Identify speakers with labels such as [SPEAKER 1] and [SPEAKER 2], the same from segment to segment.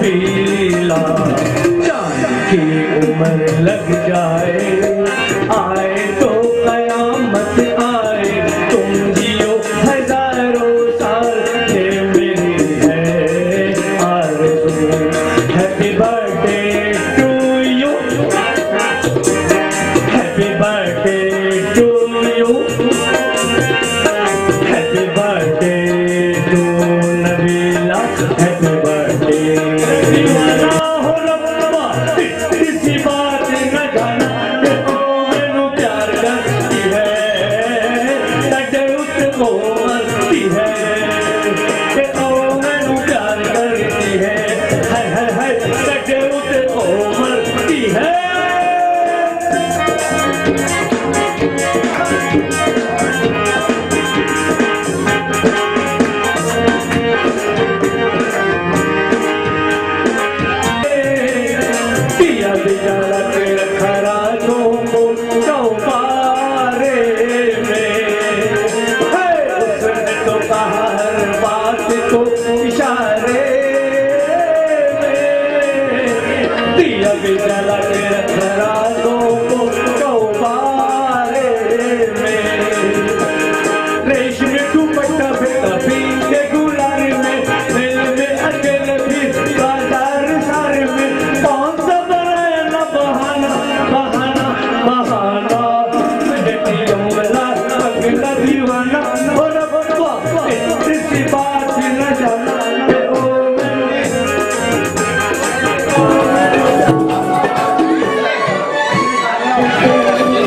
[SPEAKER 1] नबीला, चांद की उम्र लग जाए, आए तो कयामत आए, तुम जियो हजारों साल, ये मेरी है आरज़ू। Happy birthday to you, happy birthday to you, happy birthday to Nabila, happy birthday. दीवाना हो रब्बा किसी बात न जाना, कि ओ मैनू प्यार करती है, तड़े उसको मरती है, कि ओ मैनू प्यार करती है, हाय तड़े उसको मरती है। दिया जला के रखा रातों को चौबारे में, उसने तो कहा हर बात को इशारे में। दिया जला के रखा रातों को चौबारे में, रेशम दुपट्टा फेंका पीक के गुलार में, दिल में अकेले भी बाजार सारे में, कौन सा बनाया ना बहाना बहाना बहाना, बेटी उमला अगला दीवाना, और इसी बात न जाना,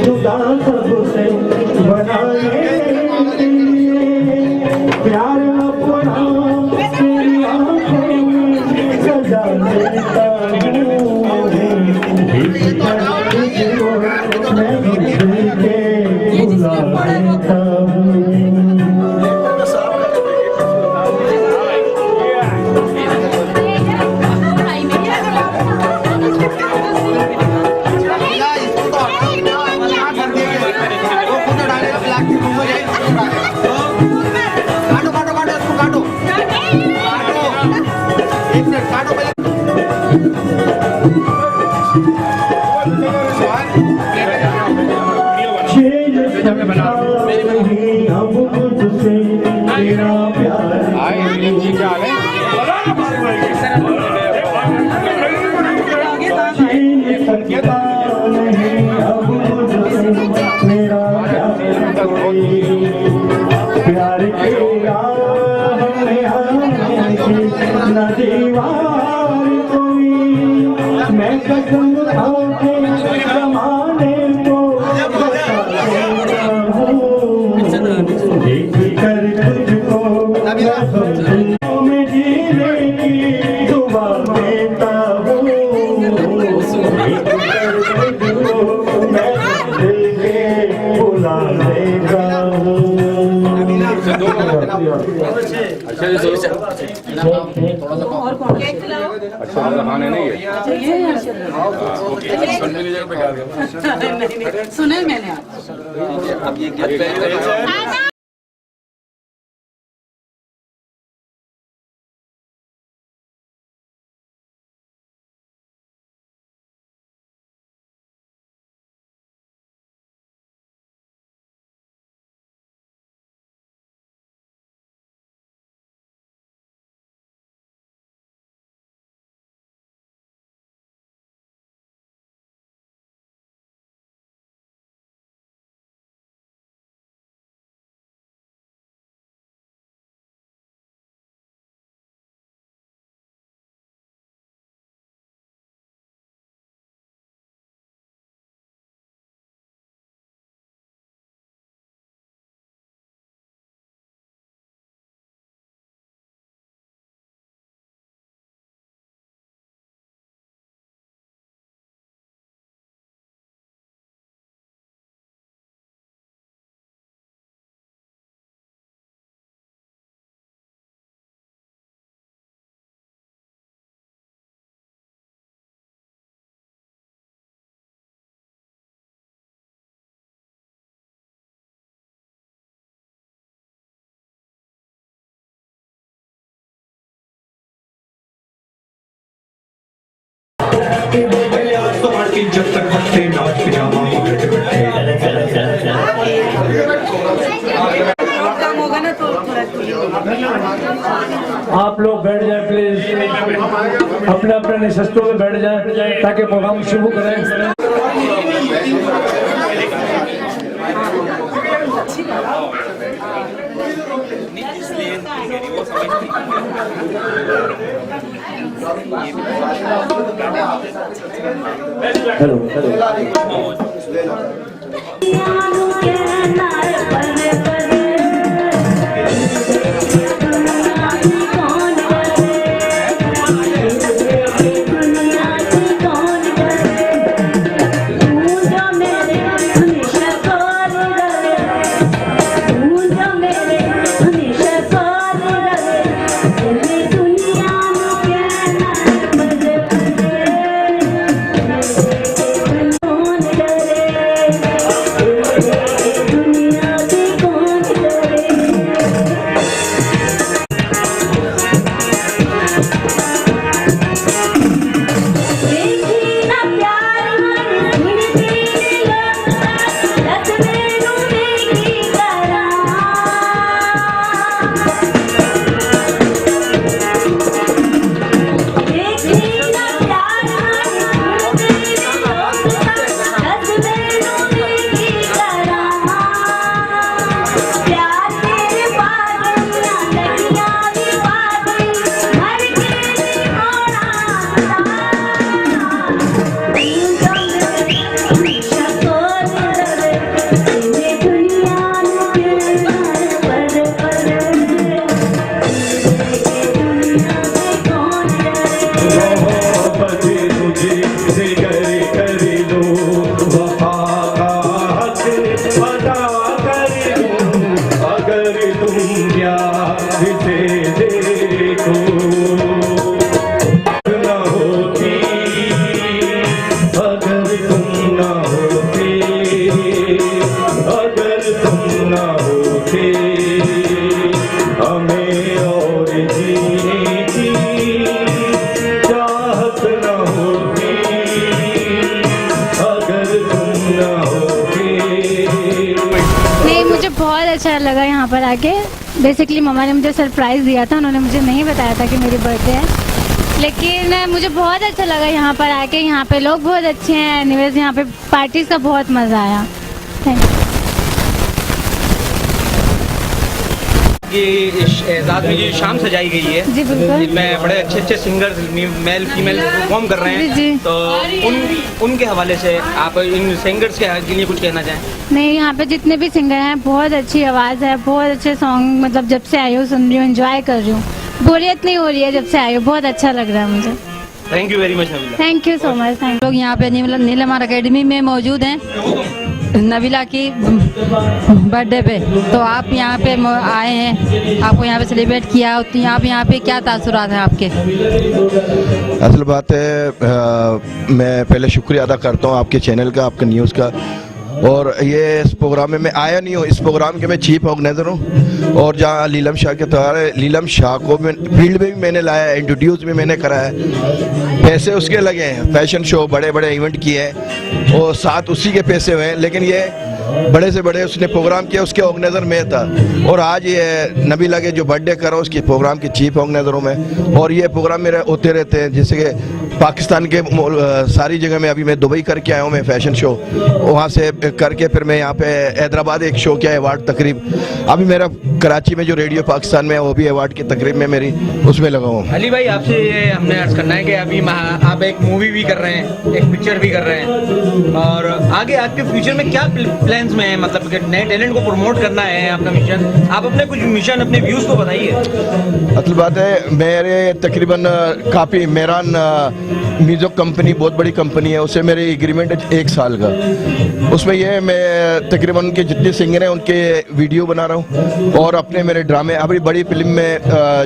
[SPEAKER 2] जुदा सबसे बनाए प्यार अपना तेरी आंखों में सजा देता हूँ, मैं भूल के भुला देता हूँ। अब तुझसे तेरा प्यार सकता नहीं, अब तुझसे मेरा प्यार के राह में आने की न दीवार कोई, मैं कसम खा के ज़माने को बता देता हूँ, देख कर तुझको मैं जीने की दुआ देता हूँ, देख कर तुझको मैं दिल के बुला देता हूँ।
[SPEAKER 3] अच्छा खाने नहीं है,
[SPEAKER 4] सुने मैंने आप
[SPEAKER 1] आज तो मार्टिन जब तक हंसते नाच पिजामा पकड़
[SPEAKER 4] काम होगा ना तो थोड़ा
[SPEAKER 2] आप लोग बैठ जाएं प्लीज, अपने अपने निशस्तों में बैठ जाएं ताकि प्रोग्राम शुरू करें। हेलो
[SPEAKER 5] बहुत अच्छा लगा यहाँ पर आके। बेसिकली मम्मा ने मुझे सरप्राइज़ दिया था, उन्होंने मुझे नहीं बताया था कि मेरी बर्थडे है, लेकिन मुझे बहुत अच्छा लगा यहाँ पर आके। यहाँ पे लोग बहुत अच्छे हैं। एनीवेज यहाँ पे पार्टीज़ का बहुत मज़ा आया। Thank you.
[SPEAKER 3] ये एजाज में जो शाम सजाई गई है
[SPEAKER 5] जी बिल्कुल,
[SPEAKER 3] इसमें बड़े अच्छे अच्छे सिंगर्स मेल फीमेल परफॉर्म कर रहे हैं
[SPEAKER 5] जी।
[SPEAKER 3] तो उनके हवाले से आप इन सिंगर्स के लिए कुछ कहना चाहें?
[SPEAKER 5] नहीं, यहाँ पे जितने भी सिंगर हैं बहुत अच्छी आवाज़ है, बहुत अच्छे सॉन्ग, मतलब जब से आई हूँ सुन रही हूँ, एंजॉय कर रही हूँ, बोरियत नहीं हो रही है जब से आई हूँ। बहुत अच्छा लग रहा है मुझे।
[SPEAKER 3] Thank you very much Nabila.
[SPEAKER 5] Thank you so much. Thank
[SPEAKER 6] लोग यहाँ पे नीलम अकेडमी में मौजूद हैं नबीला की बर्थडे पे, तो आप यहाँ पे आए हैं, आपको यहाँ पे सेलिब्रेट किया, तो यहाँ पे क्या तासुरात हैं आपके?
[SPEAKER 7] असल बात है, मैं पहले शुक्रिया अदा करता हूँ आपके चैनल का, आपके न्यूज़ का। और ये इस प्रोग्राम में मैं आया नहीं हूँ, इस प्रोग्राम के मैं चीफ ऑर्गेनाइजर हूँ। और जहाँ लीलम शाह के तौर लीलम शाह को मैं फील्ड में भी मैंने लाया, इंट्रोड्यूस भी मैंने कराया, पैसे उसके लगे हैं, फैशन शो बड़े बड़े इवेंट किए हैं और साथ उसी के पैसे हुए हैं, लेकिन ये बड़े से बड़े उसने प्रोग्राम किया, उसके ऑर्गेनाइजर मैं था। और आज ये नबीला के जो बर्थडे करा उसकी प्रोग्राम की चीफ ऑर्गेनाइजर हूँ मैं। और ये प्रोग्राम मेरे होते रहते हैं, जैसे कि पाकिस्तान के सारी जगह में, अभी मैं दुबई करके आया हूँ मैं फैशन शो, वहाँ से करके फिर मैं यहाँ पे हैदराबाद एक शो किया अवार्ड तकरीब। अभी मेरा कराची में जो रेडियो पाकिस्तान में है वो भी अवार्ड की तकरीब में मेरी उसमें लगा हूँ।
[SPEAKER 3] अली भाई, आपसे ये हमने अर्ज करना है कि अभी आप एक मूवी भी कर रहे हैं, एक पिक्चर भी कर रहे हैं, और आगे आपके फ्यूचर में क्या प्लान्स में है? मतलब कि नए टैलेंट को प्रमोट करना है आपका मिशन, आप अपने कुछ मिशन अपने व्यूज को बताइए। असल
[SPEAKER 7] बात है, मेरे तकरीबन काफ़ी मेरान म्यूजिक कंपनी बहुत बड़ी कंपनी है, उससे मेरे एग्रीमेंट है 1 साल का। उसमें ये मैं तकरीबन उनके जितने सिंगर हैं उनके वीडियो बना रहा हूँ और अपने मेरे ड्रामे अभी बड़ी फिल्म में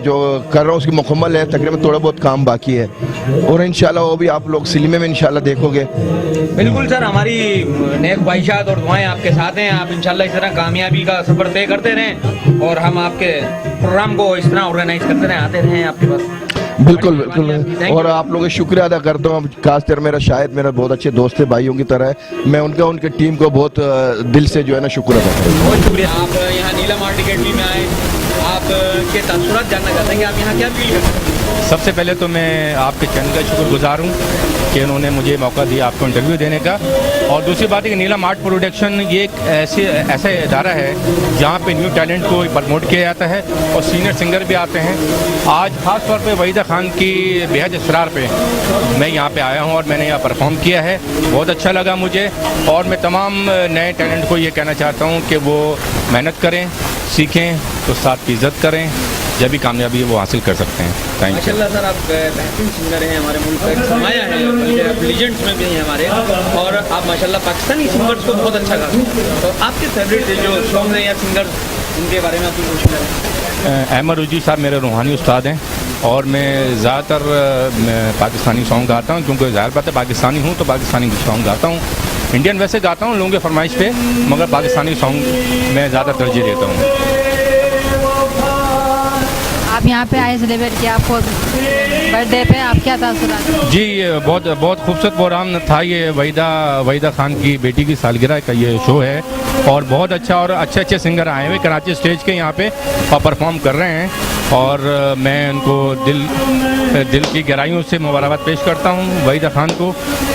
[SPEAKER 7] जो कर रहा हूँ उसकी मुकम्मल है, तकरीबन थोड़ा बहुत काम बाकी है और इंशाल्लाह वो भी आप लोग सिनेमे में इंशाल्लाह देखोगे।
[SPEAKER 3] बिल्कुल सर, हमारी नेक ख्वाहिशात और दुआएं आपके साथ हैं। आप इंशाल्लाह इस तरह कामयाबी का सफर तय करते रहें और हम आपके प्रोग्राम को इस तरह ऑर्गेनाइज करते रहें, आते रहें आपके पास।
[SPEAKER 7] बिल्कुल बिल्कुल, और आप लोगों का शुक्रिया अदा करता हूँ। खासकर मेरा शायद मेरा बहुत अच्छे दोस्त है, भाइयों की तरह है। मैं उनका उनके टीम को बहुत दिल से जो है ना शुक्र अदा करता हूँ।
[SPEAKER 3] बहुत शुक्रिया। आप यहाँ नीला मार्ट अकेडमी में आए, आप के तासुरात जानना चाहते हैं कि आप यहाँ क्या फील करते हैं?
[SPEAKER 8] सबसे पहले तो मैं आपके चैनल का शुक्रगुजार हूँ कि उन्होंने मुझे मौका दिया आपको इंटरव्यू देने का। और दूसरी बात है कि नीला मार्ट प्रोडक्शन ये एक ऐसा इदारा है जहाँ पे न्यू टैलेंट को प्रमोट किया जाता है और सीनियर सिंगर भी आते हैं। आज ख़ास तौर पे वहीदा खान की बेहद इसरार पे मैं यहाँ पे आया हूँ और मैंने यहाँ परफॉर्म किया है, बहुत अच्छा लगा मुझे। और मैं तमाम नए टैलेंट को ये कहना चाहता हूँ कि वो मेहनत करें, सीखें, तो साथ की इज़्ज़त करें, जब भी कामयाबी वो हासिल कर सकते हैं। Thank you.
[SPEAKER 3] माशाल्लाह सर, आप बेहतरीन सिंगर हैं, हमारे मुल्क का एक सरमाया है, बल्कि आप लीजेंड्स में भी हैं हमारे। और आप माशाल्लाह पाकिस्तानी सिंगर्स को बहुत अच्छा गाते हैं। तो आपके फेवरेट जो सॉन्ग हैं या सिंगर्स, उनके बारे में आप कुछ करें?
[SPEAKER 8] अहमद रुजी साहब मेरे रूहानी उस्ताद हैं और मैं ज़्यादातर पाकिस्तानी सॉन्ग गाता हूँ, क्योंकि ज़ाहिर बात है पाकिस्तानी हूँ तो पाकिस्तानी सॉन्ग गाता हूँ। इंडियन वैसे गाता हूँ लोगों के फरमाइश पे, मगर पाकिस्तानी सॉन्ग मैं ज़्यादा तरजीह देता हूँ।
[SPEAKER 6] आप यहाँ पे आए, सेलिब्रेट किया आपको बर्थडे पे, आप क्या तासुरात?
[SPEAKER 8] जी, बहुत बहुत खूबसूरत प्रोग्राम था ये। वहीदा खान की बेटी की सालगिरह का ये शो है और बहुत अच्छा, और अच्छे अच्छे सिंगर आए हुए कराची स्टेज के यहाँ पे और परफॉर्म कर रहे हैं। और मैं उनको दिल की गहराइयों से मुबारकबाद पेश करता हूँ वहीदा खान को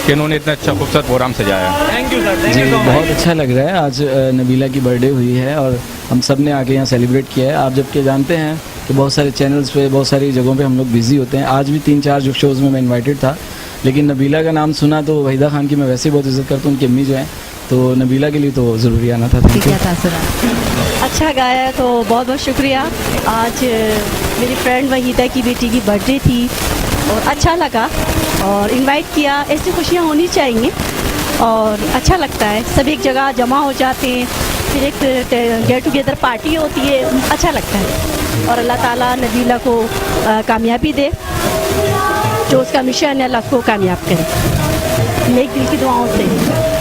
[SPEAKER 8] कि इन्होंने इतना अच्छा खूबसूरत प्रोग्राम सजाया।
[SPEAKER 3] थैंक यू सर,
[SPEAKER 9] जी बहुत अच्छा लग रहा है। आज नबीला की बर्थडे हुई है और हम सब ने आके यहाँ सेलिब्रेट किया है। आप जबकि जानते हैं कि बहुत सारे चैनल्स पे, बहुत सारी जगहों पे हम लोग बिजी होते हैं। आज भी 3-4 जो शोज़ में मैं इनवाइटेड था, लेकिन नबीला का नाम सुना तो वहीदा खान की मैं वैसे ही बहुत इज्जत करता हूँ, उनकी अम्मी जो है, तो नबीला के लिए तो ज़रूरी आना था। Thank you.
[SPEAKER 6] क्या तासुरात?
[SPEAKER 10] अच्छा गाया, तो बहुत बहुत शुक्रिया। आज मेरी फ्रेंड वहीदा की बेटी की बर्थडे थी और अच्छा लगा और इनवाइट किया। ऐसी खुशियाँ होनी चाहिए और अच्छा लगता है, सब एक जगह जमा हो जाते हैं, फिर एक गेट टुगेदर पार्टी होती है, अच्छा लगता है। और अल्लाह ताला नबीला को कामयाबी दे, जो उसका मिशन है अल्लाह को कामयाब करे। नेक दिल की दुआओं से।